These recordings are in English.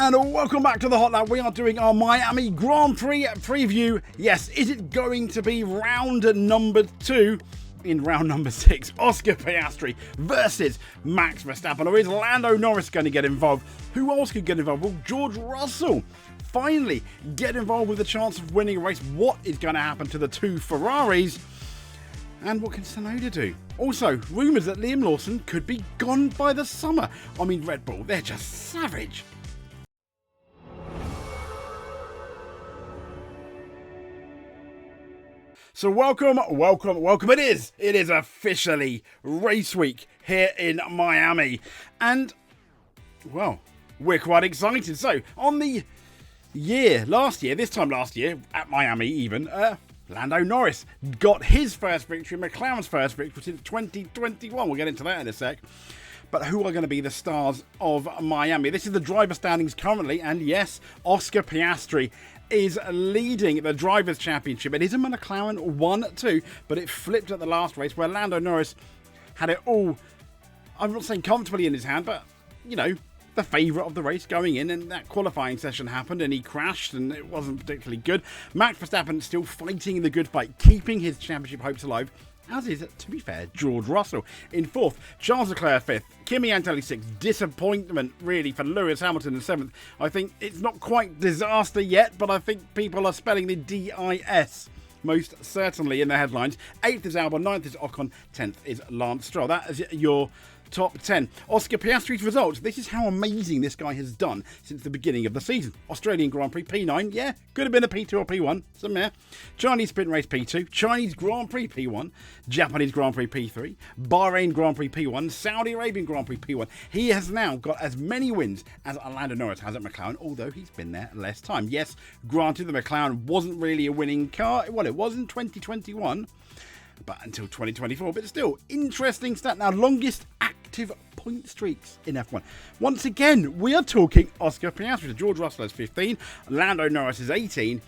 And welcome back to the Hot Lap. We are doing our Miami Grand Prix preview. Yes, is it going to be round number 2? In round number 6, Oscar Piastri versus Max Verstappen. Or is Lando Norris going to get involved? Who else could get involved? Will George Russell finally get involved with the chance of winning a race? What is going to happen to the two Ferraris? And what can Tsunoda do? Also, rumours that Liam Lawson could be gone by the summer. I mean, Red Bull, they're just savage. So welcome. It is officially race week here in Miami. And, well, we're quite excited. So, on the this time last year, at Miami even, Lando Norris got his first victory, McLaren's first victory since 2021. We'll get into that in a sec. But who are going to be the stars of Miami? This is the driver standings currently. And yes, Oscar Piastri is leading the Drivers' Championship. It is a McLaren 1-2, but it flipped at the last race where Lando Norris had it all, I'm not saying comfortably in his hand, but, you know, the favourite of the race going in, and that qualifying session happened and he crashed and it wasn't particularly good. Max Verstappen still fighting the good fight, keeping his championship hopes alive, as is, to be fair, George Russell in 4th, Charles Leclerc 5th, Kimi Antonelli 6th. Disappointment, really, for Lewis Hamilton in 7th. I think it's not quite disaster yet, but I think people are spelling the DIS most certainly in the headlines. 8th is Albon, 9th is Ocon, 10th is Lance Stroll. That is your top 10. Oscar Piastri's results. This is how amazing this guy has done since the beginning of the season. Australian Grand Prix P9, yeah, could have been a P2 or P1, some there. Chinese Sprint Race P2, Chinese Grand Prix P1, Japanese Grand Prix P3, Bahrain Grand Prix P1, Saudi Arabian Grand Prix P1. He has now got as many wins as Lando Norris has at McLaren, although he's been there less time. Yes, granted, the McLaren wasn't really a winning car. Well, it was in 2021, but until 2024. But still, interesting stat. Now, longest active point streaks in F1. Once again, we are talking Oscar Piastri. George Russell is 15, Lando Norris is 18,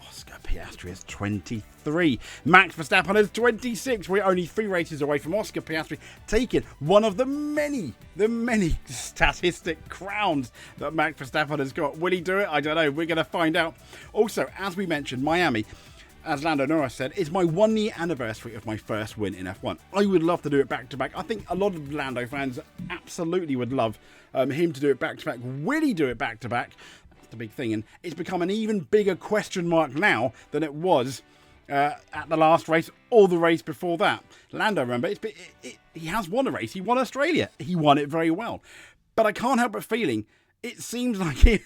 Oscar Piastri is 23, Max Verstappen is 26. We're only 3 races away from Oscar Piastri taking one of the many statistic crowns that Max Verstappen has got. Will he do it? I don't know. We're going to find out. Also, as we mentioned, Miami, as Lando Norris said, is my 1-year anniversary of my first win in F1. I would love to do it back-to-back. I think a lot of Lando fans absolutely would love him to do it back-to-back. Will he do it back-to-back? That's the big thing. And it's become an even bigger question mark now than it was at the last race or the race before that. Lando, remember, he has won a race. He won Australia. He won it very well. But I can't help but feeling it seems like it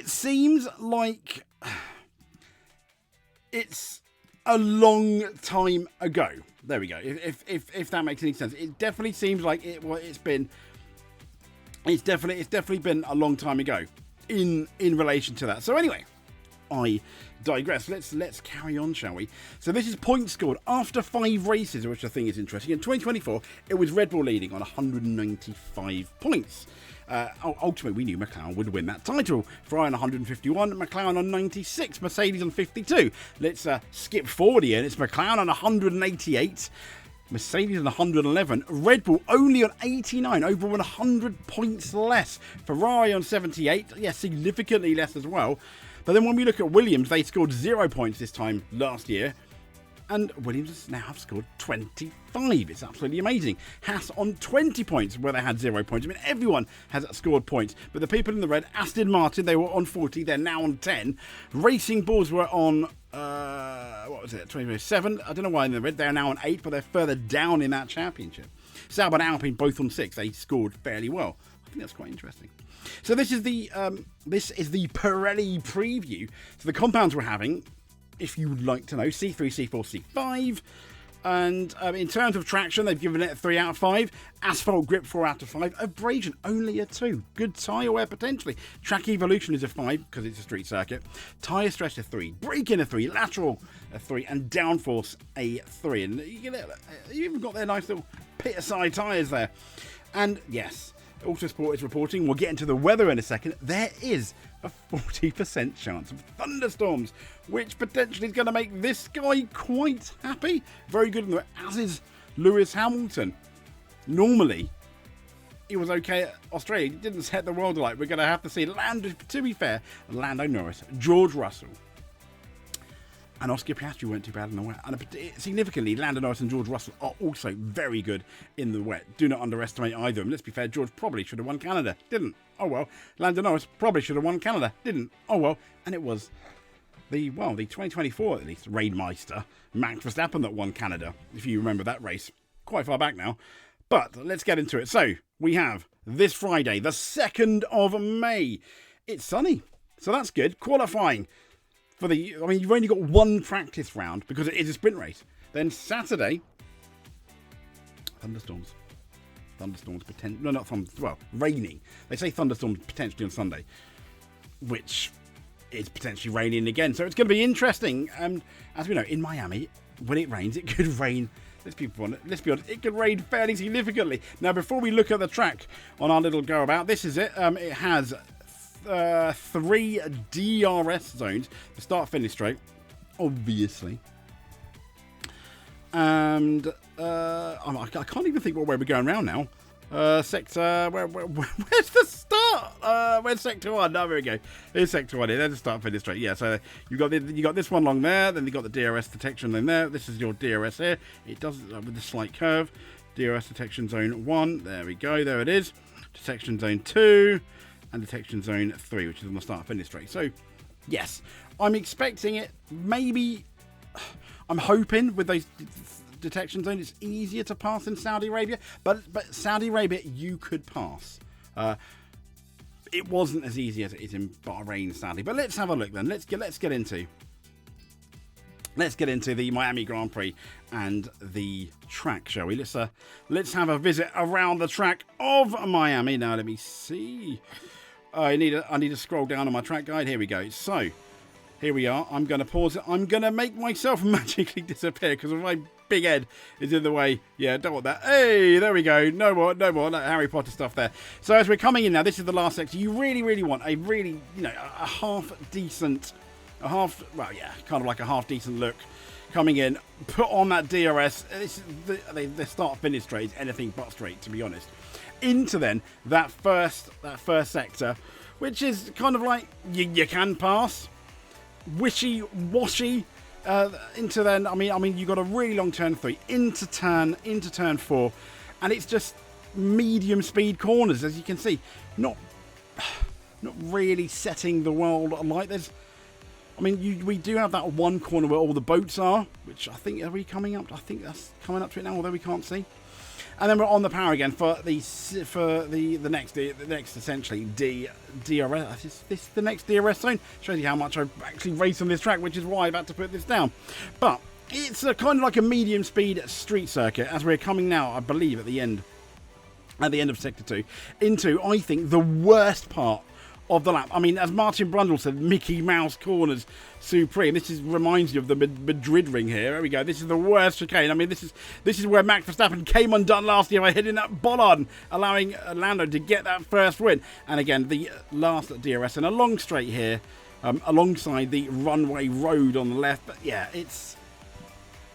seems like it's a long time ago. There we go. If that makes any sense, it definitely seems like it's definitely been a long time ago in relation to that. So anyway, I digress. Let's carry on, shall we? So this is points scored after 5 races, which I think is interesting. In 2024, it was Red Bull leading on 195 points. Ultimately, we knew McLaren would win that title. Ferrari on 151, McLaren on 96, Mercedes on 52. Let's skip forward here. It's McLaren on 188, Mercedes on 111, Red Bull only on 89, over 100 points less. Ferrari on 78, yeah, significantly less as well. But then when we look at Williams, they scored 0 points this time last year. And Williams now have scored 25. It's absolutely amazing. Haas on 20 points where they had 0 points. I mean, everyone has scored points. But the people in the red, Aston Martin, they were on 40. They're now on 10. Racing Bulls were on, 27. I don't know why in the red. They're now on 8, but they're further down in that championship. Sauber and Alpine both on 6. They scored fairly well. I think that's quite interesting. So this is the Pirelli Preview. So the compounds we're having, if you would like to know, C3, C4, C5. And in terms of traction, they've given it a 3 out of 5. Asphalt grip, 4 out of 5. Abrasion, only a 2. Good tyre wear, potentially. Track evolution is a 5, because it's a street circuit. Tyre stress, a 3. Braking, a 3. Lateral, a 3. And downforce, a 3. And you even got their nice little pit-side tyres there. And yes, Autosport is reporting, we'll get into the weather in a second, there is a 40% chance of thunderstorms, which potentially is going to make this guy quite happy. Very good in the way, as is Lewis Hamilton. Normally, He was okay at Australia. He didn't set the world alight. We're going to have to see Lando, to be fair, Lando Norris, George Russell, and Oscar Piastri weren't too bad in the wet. And significantly, Lando Norris and George Russell are also very good in the wet. Do not underestimate either of them. Let's be fair, George probably should have won Canada. Didn't. Oh well. Lando Norris probably should have won Canada. Didn't. Oh well. And it was the 2024, at least, Rainmeister, Max Verstappen that won Canada, if you remember that race. Quite far back now. But let's get into it. So, we have this Friday, the 2nd of May. It's sunny. So that's good. Qualifying. You've only got one practice round because it is a sprint race. Then Saturday, thunderstorms. Raining. They say thunderstorms potentially on Sunday, which is potentially raining again. So it's going to be interesting. And as we know, in Miami, when it rains, it could rain. Let's be honest, it could rain fairly significantly. Now, before we look at the track on our little go about, this is it. It has 3 DRS zones, the start-finish straight, obviously. And I can't even think what way we're going around now. Sector, where's the start? Where's sector 1? No, there we go. Here's sector 1 here. There's the start-finish straight. Yeah, so you got this one along there. Then you got the DRS detection in there. This is your DRS here. It does with the slight curve. DRS detection zone 1. There we go. There it is. Detection zone 2. And detection zone 3, which is on the start-finish straight. So, yes, I'm expecting it. Maybe, I'm hoping with those detection zones, it's easier to pass in Saudi Arabia. But Saudi Arabia, you could pass. It wasn't as easy as it is in Bahrain, sadly. But let's have a look then. Let's get into the Miami Grand Prix and the track, shall we? Let's have a visit around the track of Miami. Now, let me see. I need to scroll down on my track guide. Here we go. So, here we are. I'm going to pause it. I'm going to make myself magically disappear because my big head is in the way. Yeah, don't want that. Hey, there we go. No more like Harry Potter stuff there. So, as we're coming in now, this is the last sector. You really, really want a really, a half decent, kind of like a half decent look coming in. Put on that DRS. The start-finish straight is anything but straight, to be honest. Into then that first sector, which is kind of like you can pass, wishy-washy. Into then, you got a really long turn 3 into turn 4, and it's just medium speed corners, as you can see. Not really setting the world alight. We do have that one corner where all the boats are, which I think I think that's coming up to it now, although we can't see. And then we're on the power again for the next essentially DRS. Is this the next DRS zone? Shows you how much I've actually raced on this track, which is why I've had to put this down. But it's kind of like a medium speed street circuit as we're coming now, I believe, at the end of sector 2 into, I think, the worst part of the lap. As Martin Brundle said, Mickey Mouse corners supreme. This reminds you of the Madrid ring here. There we go. This is the worst chicane. This is where Max Verstappen came undone last year by hitting that bollard, allowing Lando to get that first win. And again, the last DRS and a long straight here, alongside the runway road on the left. But yeah, it's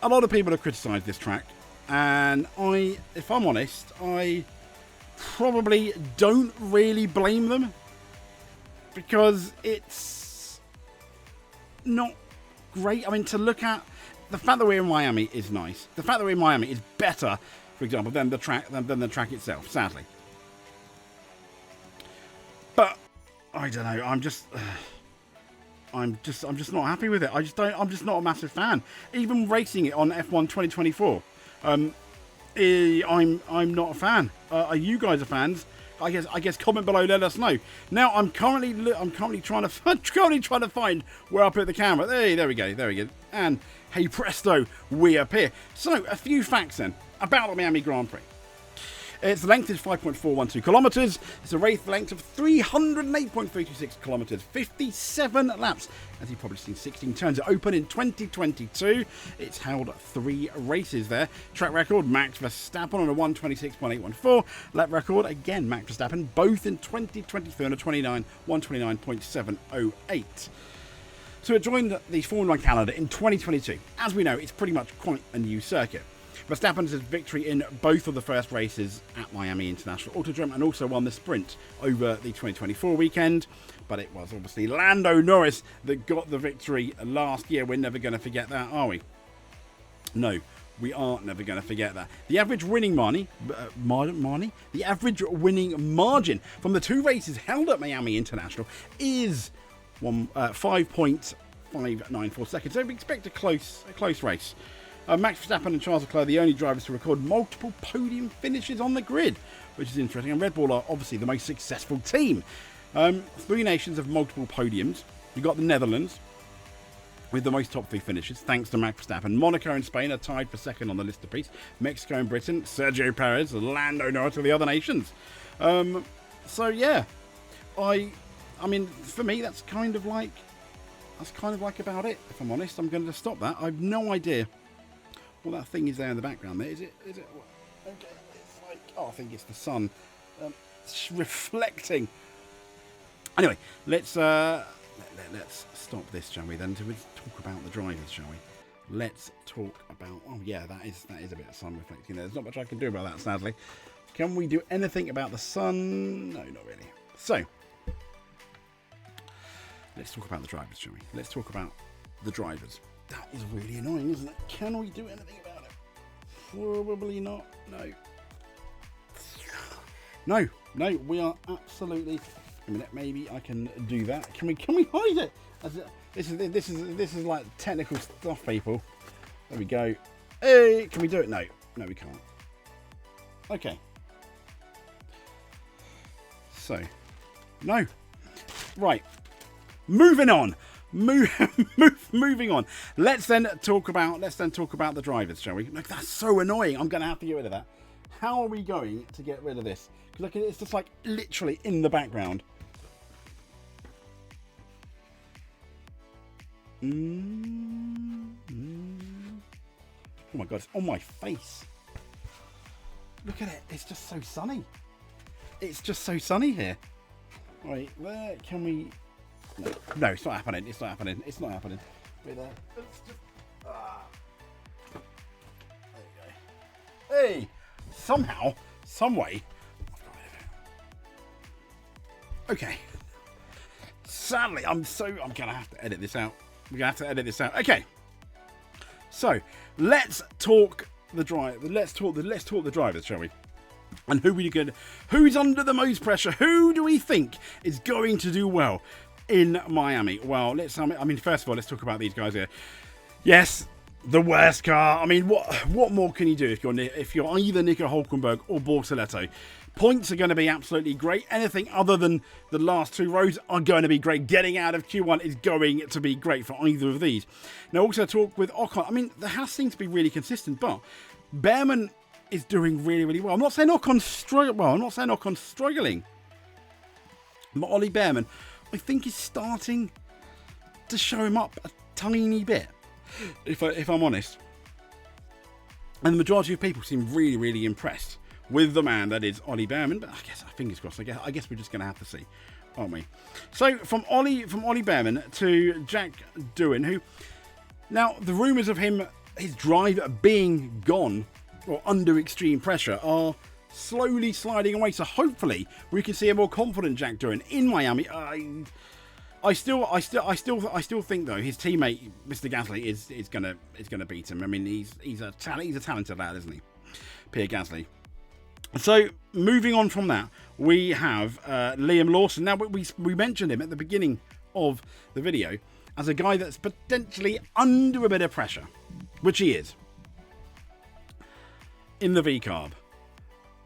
a lot of people have criticised this track, and if I'm honest, I probably don't really blame them. Because it's not great. To look at the fact that we're in Miami is nice. The fact that we're in Miami is better, for example, than the track itself. Sadly, but I don't know. I'm just not happy with it. I'm just not a massive fan. Even racing it on F1 2024, I'm not a fan. Are you guys fans? I guess comment below, let us know. Now I'm currently trying to find where I put the camera. Hey, there we go. And hey presto, we appear. So a few facts then about the Miami Grand Prix. Its length is 5.412 kilometres. It's a race length of 308.326 kilometres, 57 laps. As you've probably seen, 16 turns. It opened in 2022. It's held 3 races there. Track record, Max Verstappen on a 126.814. Lap record, again, Max Verstappen, both in 2023 on a 129.708. So it joined the Formula 1 calendar in 2022. As we know, it's pretty much quite a new circuit. Verstappen's victory in both of the first races at Miami International Autodrome and also won the sprint over the 2024 weekend. But it was obviously Lando Norris that got the victory last year. We're never going to forget that, are we? No, we are never going to forget that. The average winning the average winning margin from the 2 races held at Miami International is 5.594 seconds. So we expect a close race. Max Verstappen and Charles Leclerc are the only drivers to record multiple podium finishes on the grid, which is interesting. And Red Bull are obviously the most successful team. 3 nations have multiple podiums. You've got the Netherlands with the most top 3 finishes, thanks to Max Verstappen. Monaco and Spain are tied for second on the list apiece. Mexico and Britain, Sergio Perez, Lando Norris are the other nations. So yeah, I mean, for me, that's kind of like about it. If I'm honest, I'm going to stop that. I've no idea what that thing is there in the background. There is it? Okay, it's like, I think it's the sun reflecting. Anyway, let's stop this, shall we? Then to talk about the drivers, shall we? Let's talk about. Oh yeah, that is a bit of sun reflecting there. There's not much I can do about that, sadly. Can we do anything about the sun? No, not really. So let's talk about the drivers, shall we? Let's talk about the drivers. That is really annoying, isn't it? Can we do anything about it? Probably not. No, we are absolutely. A minute, maybe I can do that. Can we hide it? This is like technical stuff, people. There we go. Hey, can we do it? No, we can't. Okay. So, no. Right. Moving on. Moving on. Let's then talk about the drivers, shall we? Look, that's so annoying. I'm going to have to get rid of that. How are we going to get rid of this? Because it's just like literally in the background. Oh my god, it's on my face. Look at it. It's just so sunny. It's just so sunny here. Right, there. Can we? No, it's not happening. It's not happening. Wait there. Let's just. There you go. Hey! Somehow, someway. Okay. Sadly, I'm gonna have to edit this out. We're gonna have to edit this out. Okay. So let's talk the drive. Let's talk the drivers, shall we? And who's under the most pressure? Who do we think is going to do well in Miami? Well, first of all, let's talk about these guys here. Yes, the worst car. I mean, what more can you do if you're either Nico Hülkenberg or Bortoleto? Points are going to be absolutely great. Anything other than the last 2 rows are going to be great. Getting out of Q1 is going to be great for either of these. Now, also talk with Ocon. I mean, the Haas seems to be really consistent, but Behrman is doing really, really well. I'm not saying Ocon's struggling. But Ollie Behrman, I think, is starting to show him up a tiny bit, if I'm honest. And the majority of people seem really, really impressed with the man that is Ollie Behrman, but fingers crossed. I guess we're just going to have to see, aren't we? So from Ollie Behrman to Jack Doohan, who now the rumours of his drive being gone or under extreme pressure are slowly sliding away. So hopefully we can see a more confident Jack Doohan in Miami. I still think though his teammate Mr. Gasly is gonna beat him. I mean he's a talented lad, isn't he, Pierre Gasly? So moving on from that, we have Liam Lawson. Now we mentioned him at the beginning of the video as a guy that's potentially under a bit of pressure, which he is in the V-Carb.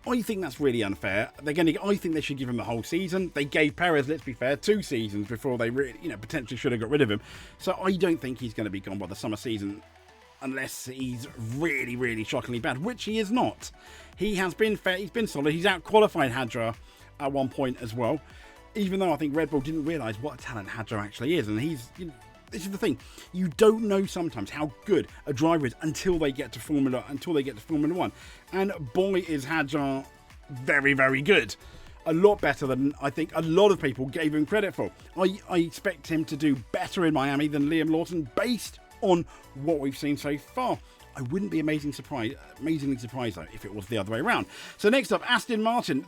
I think that's really unfair. I think they should give him the whole season. They gave Perez, let's be fair, 2 seasons before they really, potentially should have got rid of him. So I don't think he's going to be gone by the summer season unless he's really, really shockingly bad, which he is not. He has been fair. He's been solid. He's out-qualified Hadjar at one point as well, even though I think Red Bull didn't realise what a talent Hadjar actually is. And this is the thing. You don't know sometimes how good a driver is until they get to Formula 1. And boy, is Hadjar very, very good. A lot better than I think a lot of people gave him credit for. I expect him to do better in Miami than Liam Lawson based on what we've seen so far. I wouldn't be amazingly surprised though if it was the other way around. So next up, Aston Martin.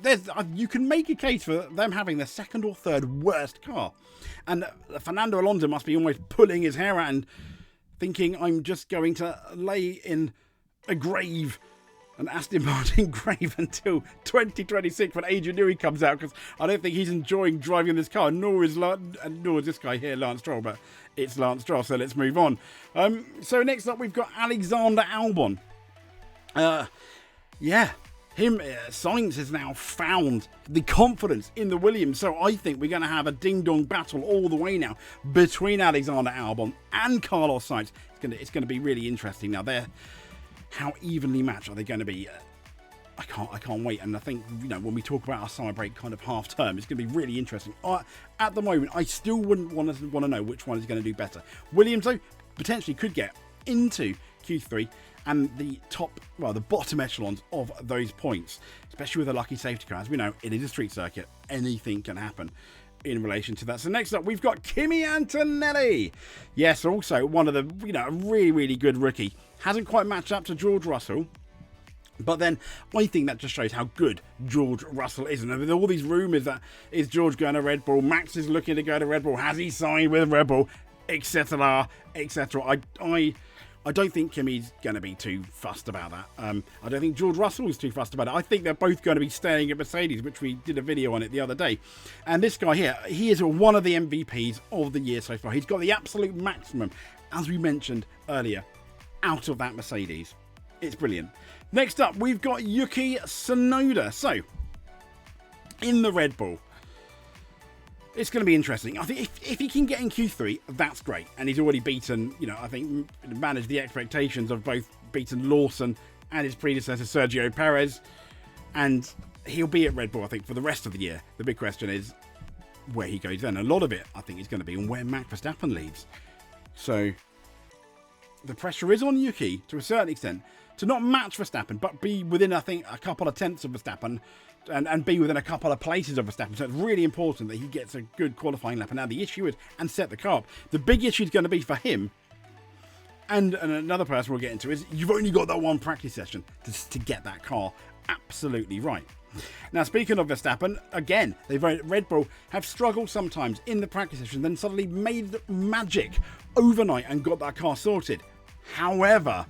You can make a case for them having the second or third worst car. And Fernando Alonso must be almost pulling his hair out and thinking, I'm just going to lay in a grave, an Aston Martin grave, until 2026 when Adrian Newey comes out, because I don't think he's enjoying driving this car, nor is this guy here, Lance Stroll, but it's Lance Stroll, so let's move on. So next up, we've got Alexander Albon. Sainz has now found the confidence in the Williams, so I think we're going to have a ding-dong battle all the way now between Alexander Albon and Carlos Sainz. It's going to be really interesting. Now, how evenly matched are they going to be? I can't wait. And I think, when we talk about our summer break kind of half term, it's going to be really interesting. At the moment, I still wouldn't want to know which one is going to do better. Williams, though, potentially could get into Q3 and the bottom echelons of those points, especially with a lucky safety car. As we know, it is a street circuit. Anything can happen in relation to that. So next up, we've got Kimi Antonelli. Yes, also one of the, a really, really good rookie. Hasn't quite matched up to George Russell. But then I think that just shows how good George Russell is. And with all these rumours that is George going to Red Bull, Max is looking to go to Red Bull, has he signed with Red Bull, etc., etc. I don't think Kimi's going to be too fussed about that. I don't think George Russell is too fussed about it. I think they're both going to be staying at Mercedes, which we did a video on it the other day. And this guy here, he is one of the MVPs of the year so far. He's got the absolute maximum, as we mentioned earlier, out of that Mercedes. It's brilliant. Next up, we've got Yuki Tsunoda. So, in the Red Bull, it's going to be interesting. I think if he can get in Q3, that's great. And he's already beaten, I think, managed the expectations of both beaten Lawson and his predecessor, Sergio Perez. And he'll be at Red Bull, I think, for the rest of the year. The big question is where he goes then. A lot of it, I think, is going to be on where Max Verstappen leaves. So, the pressure is on Yuki, to a certain extent, to not match Verstappen, but be within, I think, a couple of tenths of Verstappen and be within a couple of places of Verstappen. So it's really important that he gets a good qualifying lap. And now the issue is, and set the car up. The big issue is going to be for him, and another person we'll get into, is you've only got that one practice session to get that car absolutely right. Now, speaking of Verstappen, again, Red Bull have struggled sometimes in the practice session, then suddenly made magic overnight and got that car sorted. However,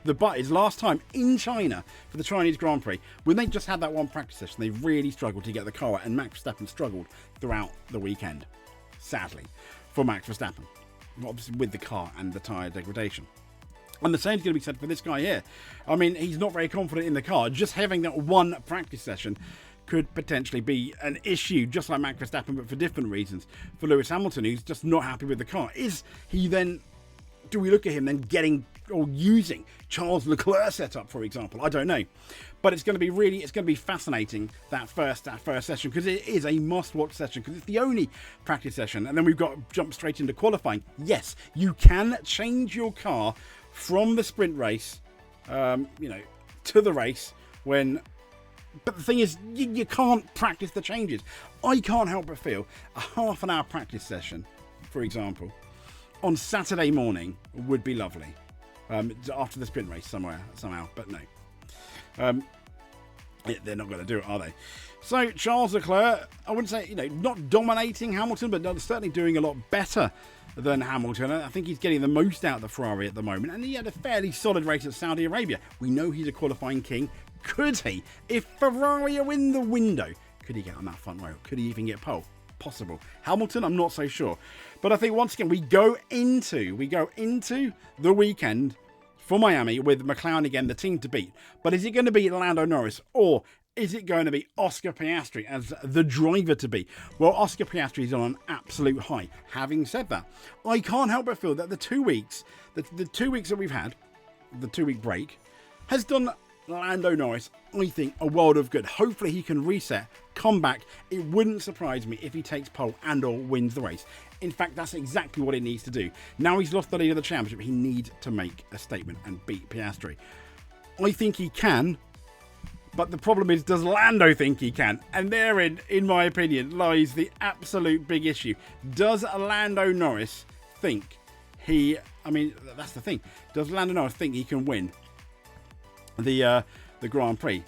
the but is last time in China for the Chinese Grand Prix, when they just had that one practice session, they really struggled to get the car out, and Max Verstappen struggled throughout the weekend, sadly, for Max Verstappen, obviously with the car and the tyre degradation. And the same's going to be said for this guy here. I mean, he's not very confident in the car. Just having that one practice session could potentially be an issue, just like Max Verstappen, but for different reasons. For Lewis Hamilton, who's just not happy with the car. Do we look at him then getting or using Charles Leclerc's setup, for example? I don't know. But it's going to be fascinating, that first session, because it is a must-watch session, because it's the only practice session. And then we've got to jump straight into qualifying. Yes, you can change your car from the sprint race, to the race but the thing is, you can't practice the changes. I can't help but feel a half an hour practice session, for example, on Saturday morning would be lovely. After the sprint race somehow, but no. They're not going to do it, are they? So, Charles Leclerc, I wouldn't say, not dominating Hamilton, but certainly doing a lot better than Hamilton. I think he's getting the most out of the Ferrari at the moment, and he had a fairly solid race at Saudi Arabia. We know he's a qualifying king. Could he? If Ferrari are in the window, could he get on that front row? Could he even get pole? Possible. Hamilton, I'm not so sure. But I think once again, we go into the weekend for Miami with McLaren again, the team to beat. But is it going to be Lando Norris, or is it going to be Oscar Piastri as the driver to beat? Well, Oscar Piastri is on an absolute high. Having said that, I can't help but feel that the 2 weeks, the 2 weeks that we've had, the 2 week break, has done Lando Norris, I think, a world of good. Hopefully he can reset, come back. It wouldn't surprise me if he takes pole and or wins the race. In fact, that's exactly what he needs to do. Now he's lost the lead of the championship, he needs to make a statement and beat Piastri. I think he can, but the problem is, does Lando think he can? And therein, in my opinion, lies the absolute big issue. Does Lando Norris think That's the thing. Does Lando Norris think he can win the Grand Prix?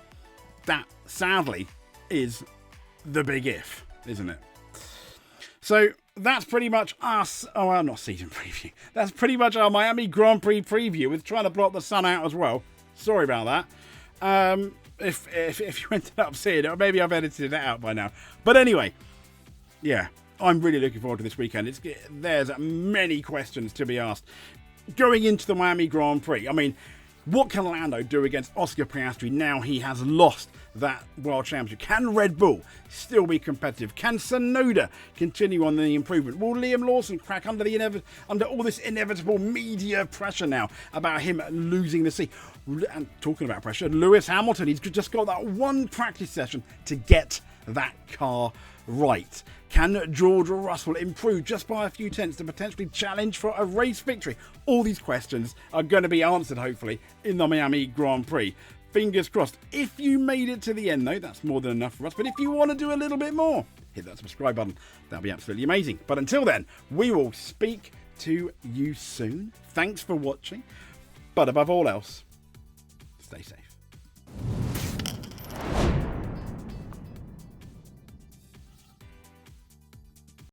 That, sadly, is the big if, isn't it? So that's pretty much us. Oh, well, not season preview. That's pretty much our Miami Grand Prix preview with trying to block the sun out as well. Sorry about that. If you ended up seeing it, maybe I've edited it out by now. But anyway, yeah, I'm really looking forward to this weekend. There's many questions to be asked going into the Miami Grand Prix. I mean, what can Lando do against Oscar Piastri now he has lost that World Championship? Can Red Bull still be competitive? Can Tsunoda continue on the improvement? Will Liam Lawson crack under all this inevitable media pressure now about him losing the seat? And talking about pressure, Lewis Hamilton, he's just got that one practice session to get that car right. Can George Russell improve just by a few tenths to potentially challenge for a race victory? All these questions are going to be answered, hopefully, in the Miami Grand Prix. Fingers crossed. If you made it to the end, though, that's more than enough for us. But if you want to do a little bit more, hit that subscribe button. That'll be absolutely amazing. But until then, we will speak to you soon. Thanks for watching. But above all else, stay safe.